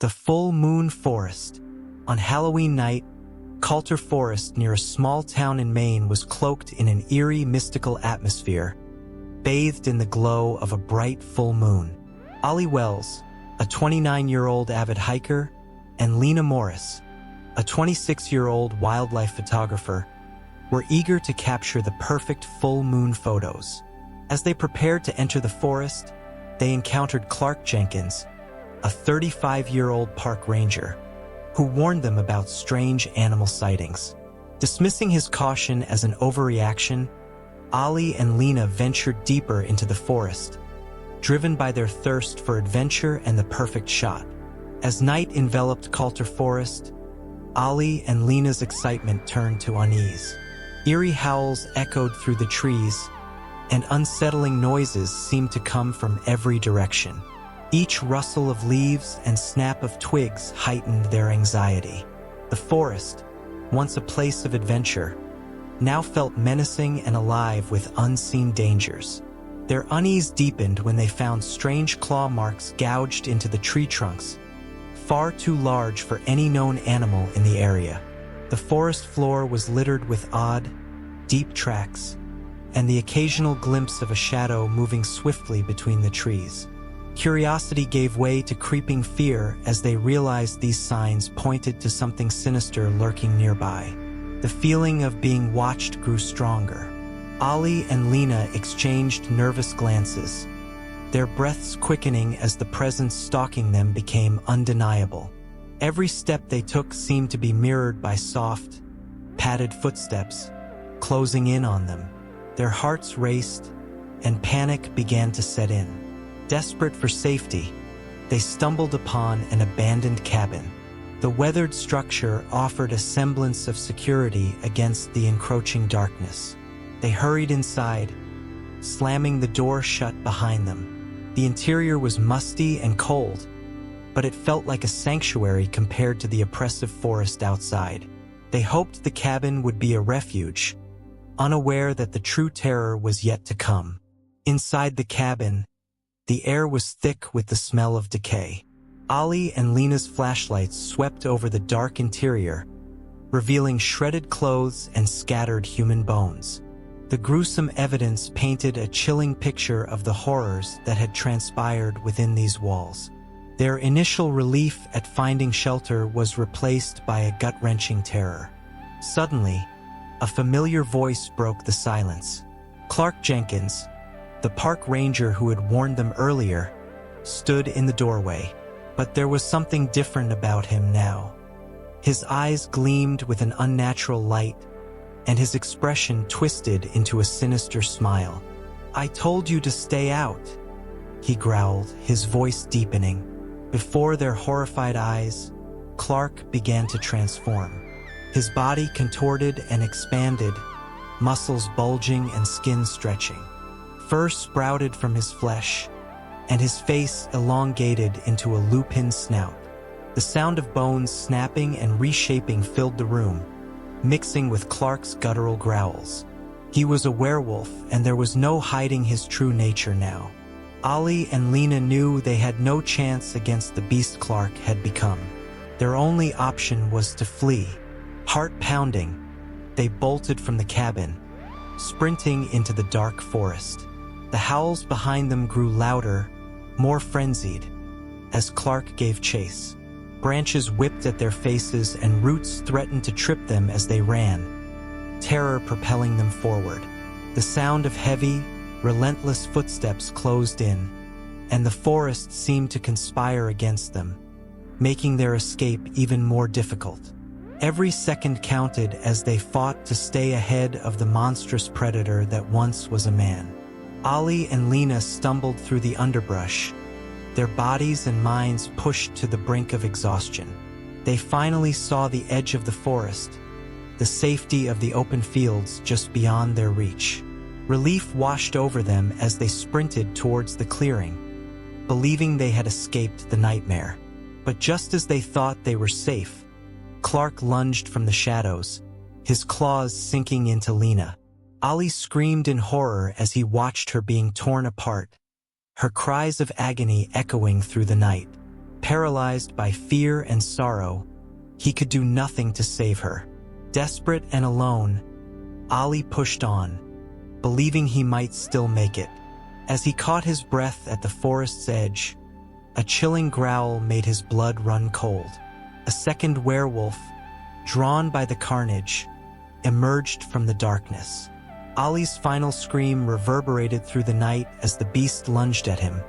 The full moon forest. On Halloween night, Coulter Forest near a small town in Maine was cloaked in an eerie, mystical atmosphere, bathed in the glow of a bright full moon. Ollie Wells, a 29-year-old avid hiker, and Lena Morris, a 26-year-old wildlife photographer, were eager to capture the perfect full moon photos. As they prepared to enter the forest, they encountered Clark Jenkins, a 35-year-old park ranger, who warned them about strange animal sightings. Dismissing his caution as an overreaction, Ollie and Lena ventured deeper into the forest, driven by their thirst for adventure and the perfect shot. As night enveloped Coulter Forest, Ollie and Lena's excitement turned to unease. Eerie howls echoed through the trees, and unsettling noises seemed to come from every direction. Each rustle of leaves and snap of twigs heightened their anxiety. The forest, once a place of adventure, now felt menacing and alive with unseen dangers. Their unease deepened when they found strange claw marks gouged into the tree trunks, far too large for any known animal in the area. The forest floor was littered with odd, deep tracks, and the occasional glimpse of a shadow moving swiftly between the trees. Curiosity gave way to creeping fear as they realized these signs pointed to something sinister lurking nearby. The feeling of being watched grew stronger. Ollie and Lena exchanged nervous glances, their breaths quickening as the presence stalking them became undeniable. Every step they took seemed to be mirrored by soft, padded footsteps, closing in on them. Their hearts raced, and panic began to set in. Desperate for safety, they stumbled upon an abandoned cabin. The weathered structure offered a semblance of security against the encroaching darkness. They hurried inside, slamming the door shut behind them. The interior was musty and cold, but it felt like a sanctuary compared to the oppressive forest outside. They hoped the cabin would be a refuge, unaware that the true terror was yet to come. Inside the cabin, the air was thick with the smell of decay. Ollie and Lena's flashlights swept over the dark interior, revealing shredded clothes and scattered human bones. The gruesome evidence painted a chilling picture of the horrors that had transpired within these walls. Their initial relief at finding shelter was replaced by a gut-wrenching terror. Suddenly, a familiar voice broke the silence. Clark Jenkins, the park ranger who had warned them earlier, stood in the doorway. But there was something different about him now. His eyes gleamed with an unnatural light, and his expression twisted into a sinister smile. "I told you to stay out," he growled, his voice deepening. Before their horrified eyes, Clark began to transform. His body contorted and expanded, muscles bulging and skin stretching. Fur sprouted from his flesh, and his face elongated into a lupin snout. The sound of bones snapping and reshaping filled the room, mixing with Clark's guttural growls. He was a werewolf, and there was no hiding his true nature now. Ollie and Lena knew they had no chance against the beast Clark had become. Their only option was to flee. Heart pounding, they bolted from the cabin, sprinting into the dark forest. The howls behind them grew louder, more frenzied, as Clark gave chase. Branches whipped at their faces and roots threatened to trip them as they ran, terror propelling them forward. The sound of heavy, relentless footsteps closed in, and the forest seemed to conspire against them, making their escape even more difficult. Every second counted as they fought to stay ahead of the monstrous predator that once was a man. Ollie and Lena stumbled through the underbrush, their bodies and minds pushed to the brink of exhaustion. They finally saw the edge of the forest, the safety of the open fields just beyond their reach. Relief washed over them as they sprinted towards the clearing, believing they had escaped the nightmare. But just as they thought they were safe, Clark lunged from the shadows, his claws sinking into Lena. Ollie screamed in horror as he watched her being torn apart, her cries of agony echoing through the night. paralyzed by fear and sorrow, he could do nothing to save her. Desperate and alone, Ali pushed on, believing he might still make it. As he caught his breath at the forest's edge, a chilling growl made his blood run cold. A second werewolf, drawn by the carnage, emerged from the darkness. Ali's final scream reverberated through the night as the beast lunged at him,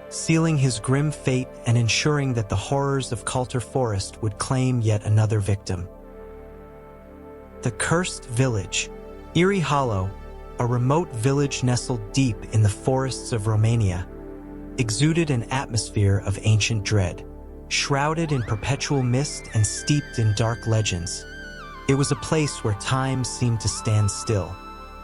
sealing his grim fate and ensuring that the horrors of Coulter Forest would claim yet another victim. The Cursed Village. Eerie Hollow, a remote village nestled deep in the forests of Romania, exuded an atmosphere of ancient dread. Shrouded in perpetual mist and steeped in dark legends, it was a place where time seemed to stand still.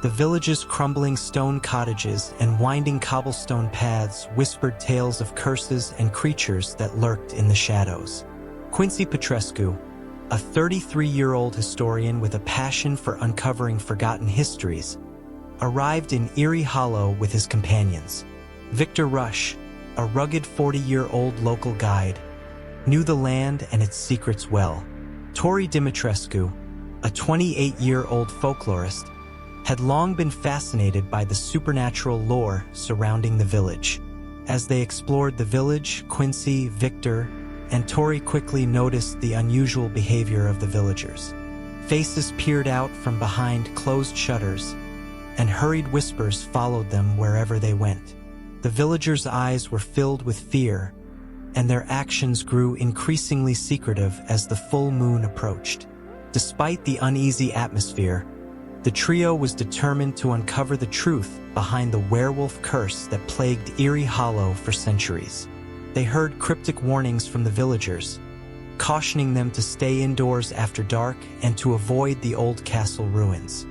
The village's crumbling stone cottages and winding cobblestone paths whispered tales of curses and creatures that lurked in the shadows. Quincy Petrescu, a 33-year-old historian with a passion for uncovering forgotten histories, arrived in Eerie Hollow with his companions. Victor Rush, a rugged 40-year-old local guide, knew the land and its secrets well. Tori Dimitrescu, a 28-year-old folklorist, had long been fascinated by the supernatural lore surrounding the village. As they explored the village, Quincy, Victor, and Tori quickly noticed the unusual behavior of the villagers. Faces peered out from behind closed shutters, and hurried whispers followed them wherever they went. The villagers' eyes were filled with fear, and their actions grew increasingly secretive as the full moon approached. Despite the uneasy atmosphere, the trio was determined to uncover the truth behind the werewolf curse that plagued Eerie Hollow for centuries. They heard cryptic warnings from the villagers, cautioning them to stay indoors after dark and to avoid the old castle ruins.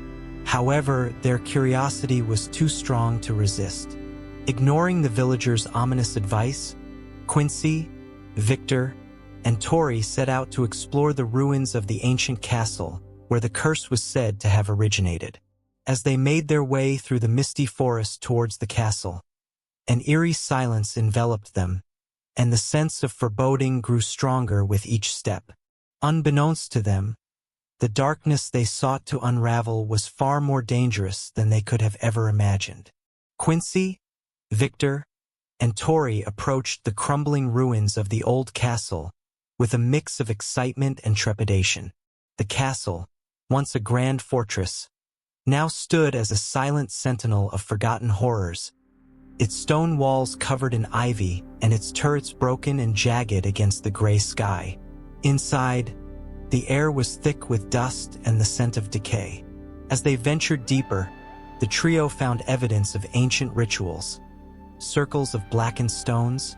However, their curiosity was too strong to resist. Ignoring the villagers' ominous advice, Quincy, Victor, and Tori set out to explore the ruins of the ancient castle where the curse was said to have originated. As they made their way through the misty forest towards the castle, an eerie silence enveloped them, and the sense of foreboding grew stronger with each step. Unbeknownst to them, the darkness they sought to unravel was far more dangerous than they could have ever imagined. Quincy, Victor, and Tori approached the crumbling ruins of the old castle with a mix of excitement and trepidation. The castle, once a grand fortress, now stood as a silent sentinel of forgotten horrors, its stone walls covered in ivy and its turrets broken and jagged against the gray sky. Inside, the air was thick with dust and the scent of decay. As they ventured deeper, the trio found evidence of ancient rituals, circles of blackened stones,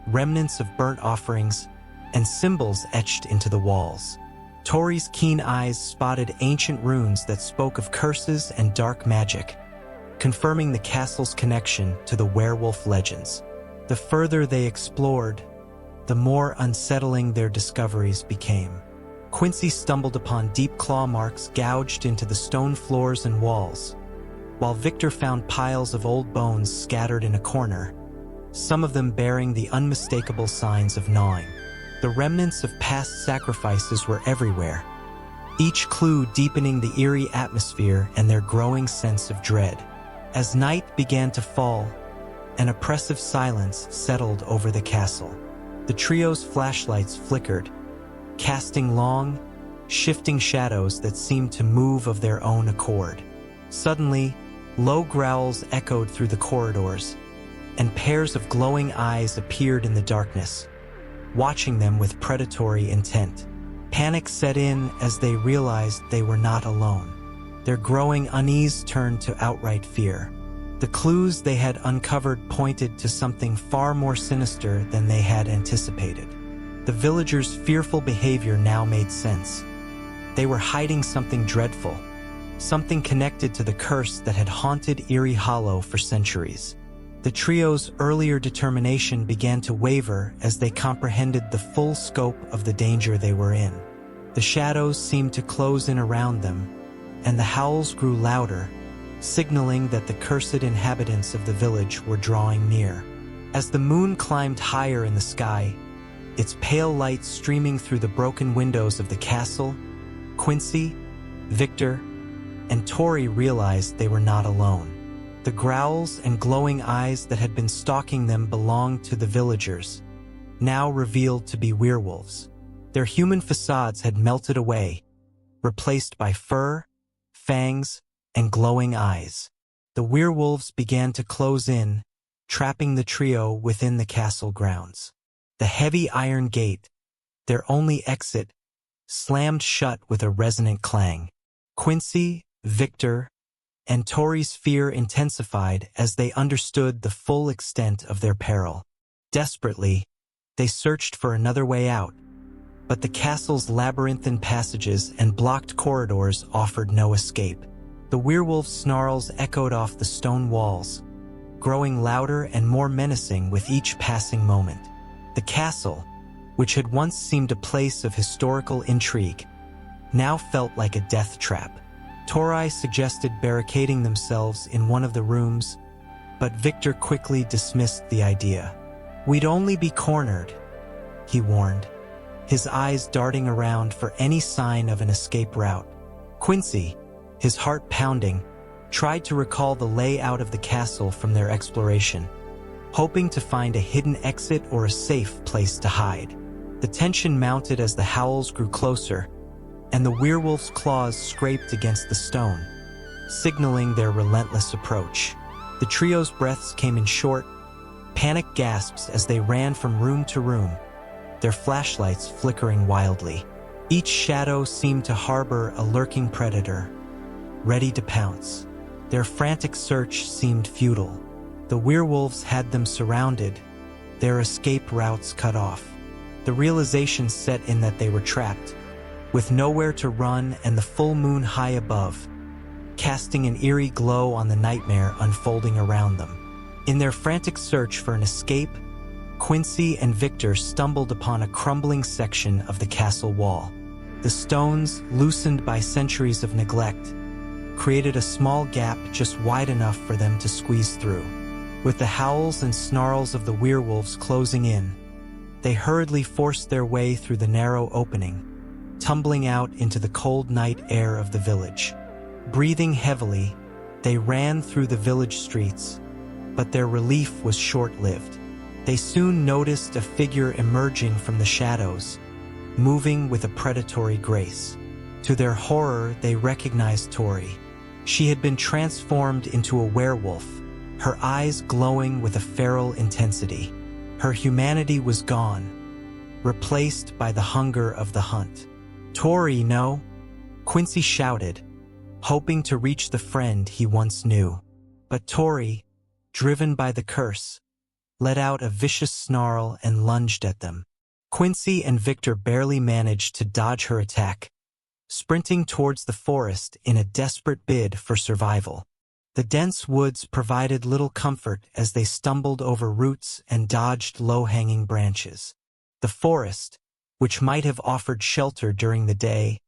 remnants of burnt offerings, and symbols etched into the walls. Tori's keen eyes spotted ancient runes that spoke of curses and dark magic, confirming the castle's connection to the werewolf legends. The further they explored, the more unsettling their discoveries became. Quincy stumbled upon deep claw marks gouged into the stone floors and walls, while Victor found piles of old bones scattered in a corner, some of them bearing the unmistakable signs of gnawing. The remnants of past sacrifices were everywhere, each clue deepening the eerie atmosphere and their growing sense of dread. As night began to fall, an oppressive silence settled over the castle. The trio's flashlights flickered, casting long, shifting shadows that seemed to move of their own accord. Suddenly, low growls echoed through the corridors, and pairs of glowing eyes appeared in the darkness, watching them with predatory intent. Panic set in as they realized they were not alone. Their growing unease turned to outright fear. The clues they had uncovered pointed to something far more sinister than they had anticipated. The villagers' fearful behavior now made sense. They were hiding something dreadful, something connected to the curse that had haunted Eerie Hollow for centuries. The trio's earlier determination began to waver as they comprehended the full scope of the danger they were in. The shadows seemed to close in around them, and the howls grew louder, signaling that the cursed inhabitants of the village were drawing near. As the moon climbed higher in the sky, its pale light streaming through the broken windows of the castle, Quincy, Victor, and Tori realized they were not alone. The growls and glowing eyes that had been stalking them belonged to the villagers, now revealed to be werewolves. Their human facades had melted away, replaced by fur, fangs, and glowing eyes. The werewolves began to close in, trapping the trio within the castle grounds. The heavy iron gate, their only exit, slammed shut with a resonant clang. Quincy, Victor, and Tori's fear intensified as they understood the full extent of their peril. Desperately, they searched for another way out, but the castle's labyrinthine passages and blocked corridors offered no escape. The werewolf snarls echoed off the stone walls, growing louder and more menacing with each passing moment. The castle, which had once seemed a place of historical intrigue, now felt like a death trap. Tori suggested barricading themselves in one of the rooms, but Victor quickly dismissed the idea. "We'd only be cornered," he warned, his eyes darting around for any sign of an escape route. Quincy, his heart pounding, tried to recall the layout of the castle from their exploration, hoping to find a hidden exit or a safe place to hide. The tension mounted as the howls grew closer, and the werewolf's claws scraped against the stone, signaling their relentless approach. The trio's breaths came in short, panicked gasps as they ran from room to room, their flashlights flickering wildly. Each shadow seemed to harbor a lurking predator, ready to pounce. Their frantic search seemed futile. The werewolves had them surrounded, their escape routes cut off. The realization set in that they were trapped, with nowhere to run and the full moon high above, casting an eerie glow on the nightmare unfolding around them. In their frantic search for an escape, Quincy and Victor stumbled upon a crumbling section of the castle wall. The stones, loosened by centuries of neglect, created a small gap just wide enough for them to squeeze through. With the howls and snarls of the werewolves closing in, they hurriedly forced their way through the narrow opening, tumbling out into the cold night air of the village. Breathing heavily, they ran through the village streets, but their relief was short-lived. They soon noticed a figure emerging from the shadows, moving with a predatory grace. To their horror, they recognized Tori. She had been transformed into a werewolf, her eyes glowing with a feral intensity. Her humanity was gone, replaced by the hunger of the hunt. "Tori, no!" Quincy shouted, hoping to reach the friend he once knew. But Tori, driven by the curse, let out a vicious snarl and lunged at them. Quincy and Victor barely managed to dodge her attack, sprinting towards the forest in a desperate bid for survival. The dense woods provided little comfort as they stumbled over roots and dodged low-hanging branches. The forest, which might have offered shelter during the day,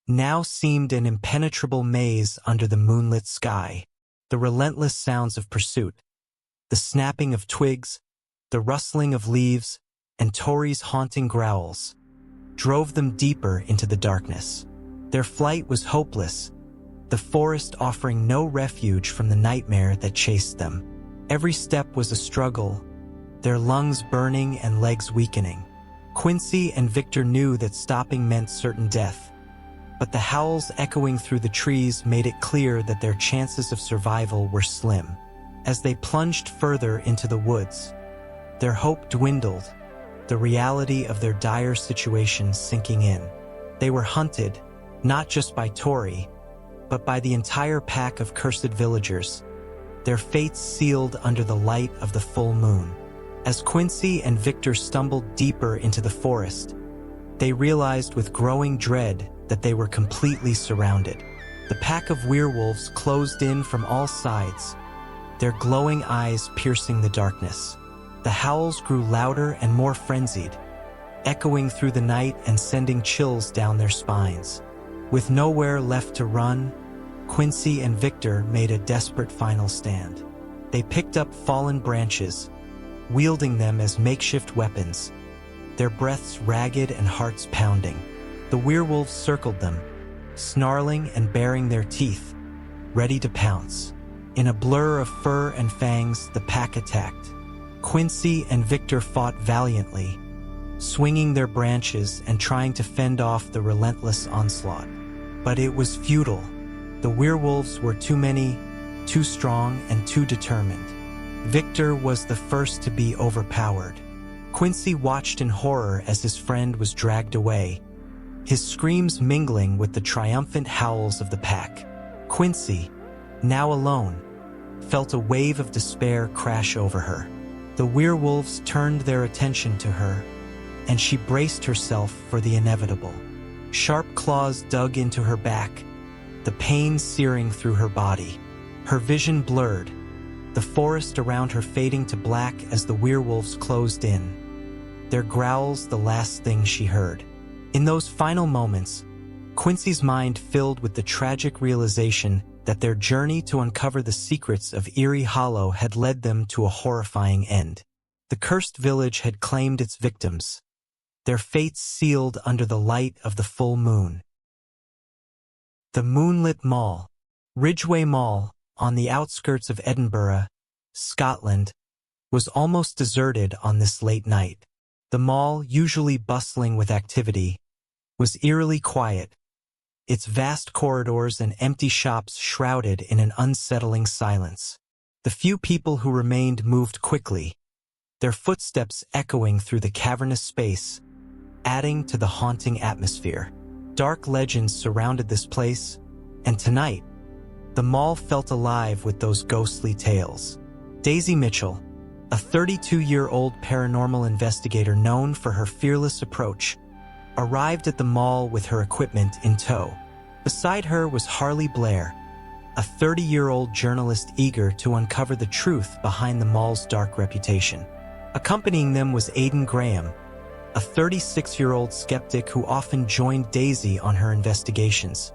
now seemed an impenetrable maze under the moonlit sky. The relentless sounds of pursuit, the snapping of twigs, the rustling of leaves, and Tori's haunting growls, drove them deeper into the darkness. Their flight was hopeless, the forest offering no refuge from the nightmare that chased them. Every step was a struggle, their lungs burning and legs weakening. Quincy and Victor knew that stopping meant certain death, but the howls echoing through the trees made it clear that their chances of survival were slim. As they plunged further into the woods, their hope dwindled, the reality of their dire situation sinking in. They were hunted, not just by Tori, but by the entire pack of cursed villagers, their fates sealed under the light of the full moon. As Quincy and Victor stumbled deeper into the forest, they realized with growing dread that they were completely surrounded. The pack of werewolves closed in from all sides, their glowing eyes piercing the darkness. The howls grew louder and more frenzied, echoing through the night and sending chills down their spines. With nowhere left to run, Quincy and Victor made a desperate final stand. They picked up fallen branches, wielding them as makeshift weapons, their breaths ragged and hearts pounding. The werewolves circled them, snarling and baring their teeth, ready to pounce. In a blur of fur and fangs, the pack attacked. Quincy and Victor fought valiantly, swinging their branches and trying to fend off the relentless onslaught. But it was futile. The werewolves were too many, too strong, and too determined. Victor was the first to be overpowered. Quincy watched in horror as his friend was dragged away, his screams mingling with the triumphant howls of the pack. Quincy, now alone, felt a wave of despair crash over her. The werewolves turned their attention to her, and she braced herself for the inevitable. Sharp claws dug into her back, the pain searing through her body. Her vision blurred, the forest around her fading to black as the werewolves closed in, their growls the last thing she heard. In those final moments, Quincy's mind filled with the tragic realization that their journey to uncover the secrets of Erie Hollow had led them to a horrifying end. The cursed village had claimed its victims, their fates sealed under the light of the full moon. The moonlit mall, Ridgeway Mall, on the outskirts of Edinburgh, Scotland, was almost deserted on this late night. The mall, usually bustling with activity, was eerily quiet, its vast corridors and empty shops shrouded in an unsettling silence. The few people who remained moved quickly, their footsteps echoing through the cavernous space, adding to the haunting atmosphere. Dark legends surrounded this place, and tonight, the mall felt alive with those ghostly tales. Daisy Mitchell, a 32-year-old paranormal investigator known for her fearless approach, arrived at the mall with her equipment in tow. Beside her was Harley Blair, a 30-year-old journalist eager to uncover the truth behind the mall's dark reputation. Accompanying them was Aidan Graham, a 36-year-old skeptic who often joined Daisy on her investigations,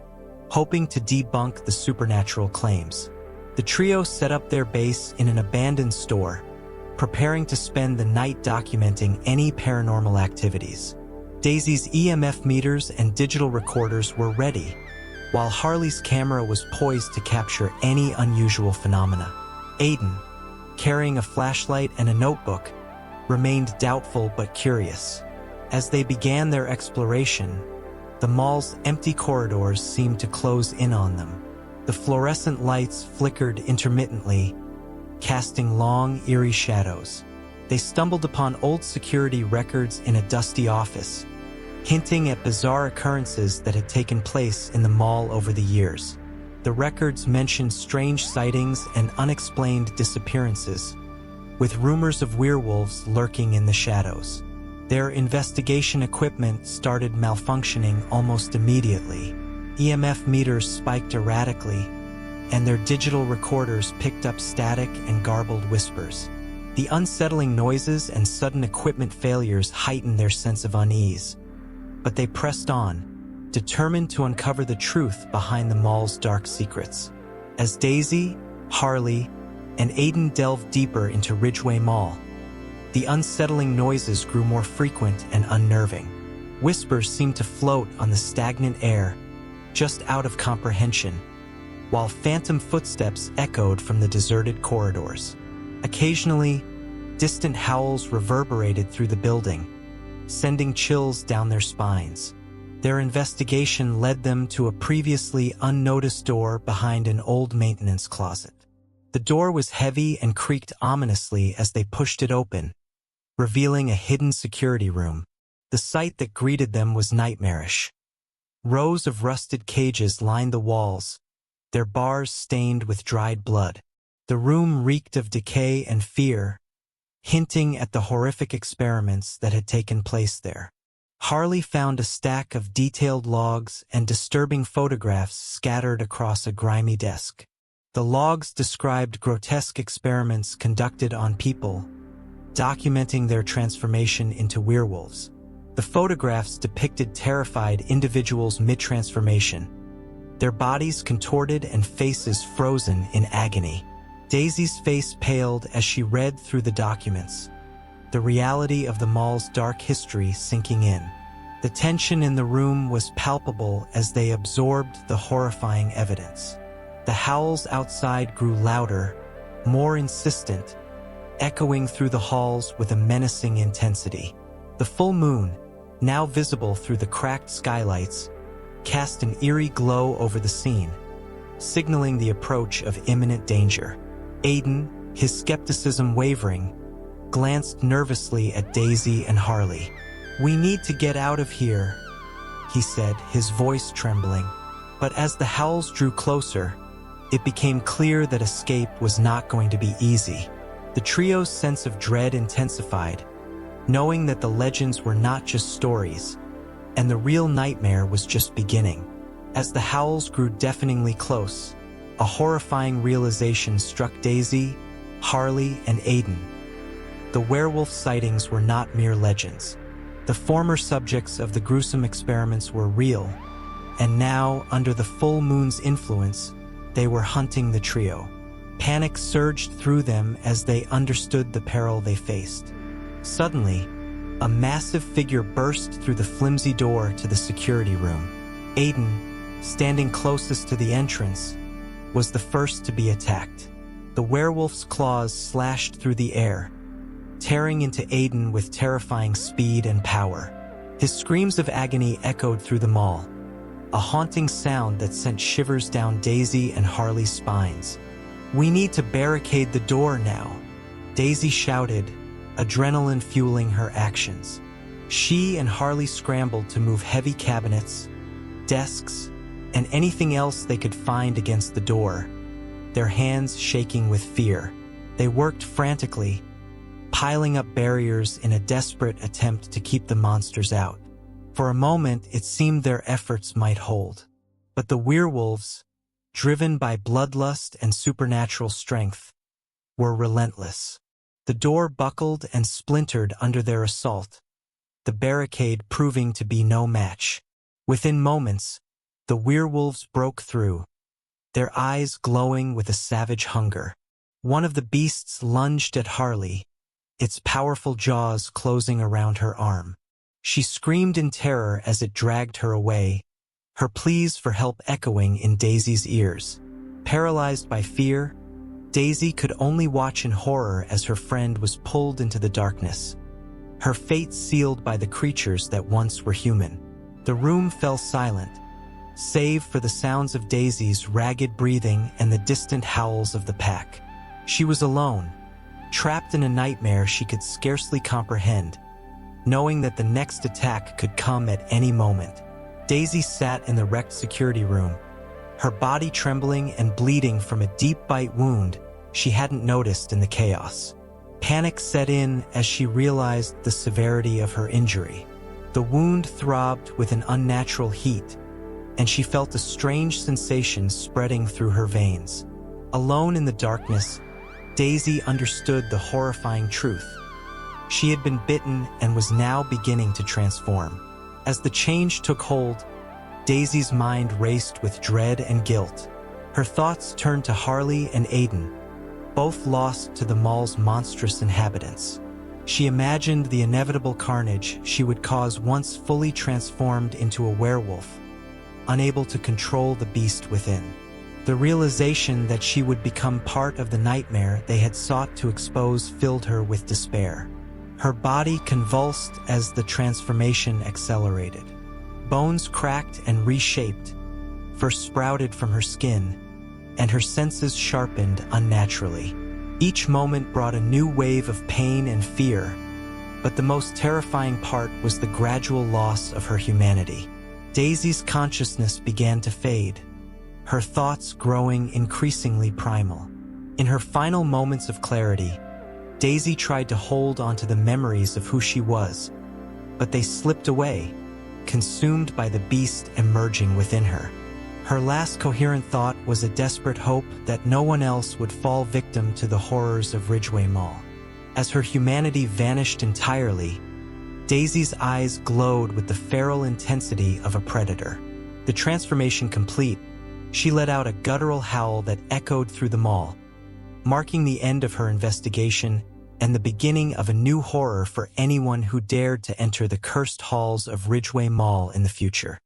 hoping to debunk the supernatural claims. The trio set up their base in an abandoned store, preparing to spend the night documenting any paranormal activities. Daisy's EMF meters and digital recorders were ready, while Harley's camera was poised to capture any unusual phenomena. Aidan, carrying a flashlight and a notebook, remained doubtful but curious. As they began their exploration, the mall's empty corridors seemed to close in on them. The fluorescent lights flickered intermittently, casting long, eerie shadows. They stumbled upon old security records in a dusty office, hinting at bizarre occurrences that had taken place in the mall over the years. The records mentioned strange sightings and unexplained disappearances, with rumors of werewolves lurking in the shadows. Their investigation equipment started malfunctioning almost immediately. EMF meters spiked erratically, and their digital recorders picked up static and garbled whispers. The unsettling noises and sudden equipment failures heightened their sense of unease. But they pressed on, determined to uncover the truth behind the mall's dark secrets. As Daisy, Harley, and Aidan delved deeper into Ridgeway Mall, the unsettling noises grew more frequent and unnerving. Whispers seemed to float on the stagnant air, just out of comprehension, while phantom footsteps echoed from the deserted corridors. Occasionally, distant howls reverberated through the building, sending chills down their spines. Their investigation led them to a previously unnoticed door behind an old maintenance closet. The door was heavy and creaked ominously as they pushed it open, revealing a hidden security room. The sight that greeted them was nightmarish. Rows of rusted cages lined the walls, their bars stained with dried blood. The room reeked of decay and fear, hinting at the horrific experiments that had taken place there. Harley found a stack of detailed logs and disturbing photographs scattered across a grimy desk. The logs described grotesque experiments conducted on people, documenting their transformation into werewolves. The photographs depicted terrified individuals mid-transformation, their bodies contorted and faces frozen in agony. Daisy's face paled as she read through the documents, the reality of the mall's dark history sinking in. The tension in the room was palpable as they absorbed the horrifying evidence. The howls outside grew louder, more insistent, echoing through the halls with a menacing intensity. The full moon, now visible through the cracked skylights, cast an eerie glow over the scene, signaling the approach of imminent danger. Aiden, his skepticism wavering, glanced nervously at Daisy and Harley. "We need to get out of here," he said, his voice trembling. But as the howls drew closer, it became clear that escape was not going to be easy. The trio's sense of dread intensified, knowing that the legends were not just stories, and the real nightmare was just beginning. As the howls grew deafeningly close, a horrifying realization struck Daisy, Harley, and Aiden. The werewolf sightings were not mere legends. The former subjects of the gruesome experiments were real, and now, under the full moon's influence, they were hunting the trio. Panic surged through them as they understood the peril they faced. Suddenly, a massive figure burst through the flimsy door to the security room. Aiden, standing closest to the entrance, was the first to be attacked. The werewolf's claws slashed through the air, tearing into Aiden with terrifying speed and power. His screams of agony echoed through the mall, a haunting sound that sent shivers down Daisy and Harley's spines. "We need to barricade the door now," Daisy shouted, adrenaline fueling her actions. She and Harley scrambled to move heavy cabinets, desks, and anything else they could find against the door, their hands shaking with fear. They worked frantically, piling up barriers in a desperate attempt to keep the monsters out. For a moment, it seemed their efforts might hold. But the werewolves, driven by bloodlust and supernatural strength, were relentless. The door buckled and splintered under their assault, the barricade proving to be no match. Within moments, the werewolves broke through, their eyes glowing with a savage hunger. One of the beasts lunged at Harley, its powerful jaws closing around her arm. She screamed in terror as it dragged her away, her pleas for help echoing in Daisy's ears. Paralyzed by fear, Daisy could only watch in horror as her friend was pulled into the darkness, her fate sealed by the creatures that once were human. The room fell silent, save for the sounds of Daisy's ragged breathing and the distant howls of the pack. She was alone, trapped in a nightmare she could scarcely comprehend, knowing that the next attack could come at any moment. Daisy sat in the wrecked security room, her body trembling and bleeding from a deep bite wound she hadn't noticed in the chaos. Panic set in as she realized the severity of her injury. The wound throbbed with an unnatural heat, and she felt a strange sensation spreading through her veins. Alone in the darkness, Daisy understood the horrifying truth. She had been bitten and was now beginning to transform. As the change took hold, Daisy's mind raced with dread and guilt. Her thoughts turned to Harley and Aiden, both lost to the mall's monstrous inhabitants. She imagined the inevitable carnage she would cause once fully transformed into a werewolf, unable to control the beast within. The realization that she would become part of the nightmare they had sought to expose filled her with despair. Her body convulsed as the transformation accelerated. Bones cracked and reshaped, first sprouted from her skin, and her senses sharpened unnaturally. Each moment brought a new wave of pain and fear, but the most terrifying part was the gradual loss of her humanity. Daisy's consciousness began to fade, her thoughts growing increasingly primal. In her final moments of clarity, Daisy tried to hold onto the memories of who she was, but they slipped away, consumed by the beast emerging within her. Her last coherent thought was a desperate hope that no one else would fall victim to the horrors of Ridgeway Mall. As her humanity vanished entirely, Daisy's eyes glowed with the feral intensity of a predator. The transformation complete, she let out a guttural howl that echoed through the mall, marking the end of her investigation and the beginning of a new horror for anyone who dared to enter the cursed halls of Ridgeway Mall in the future.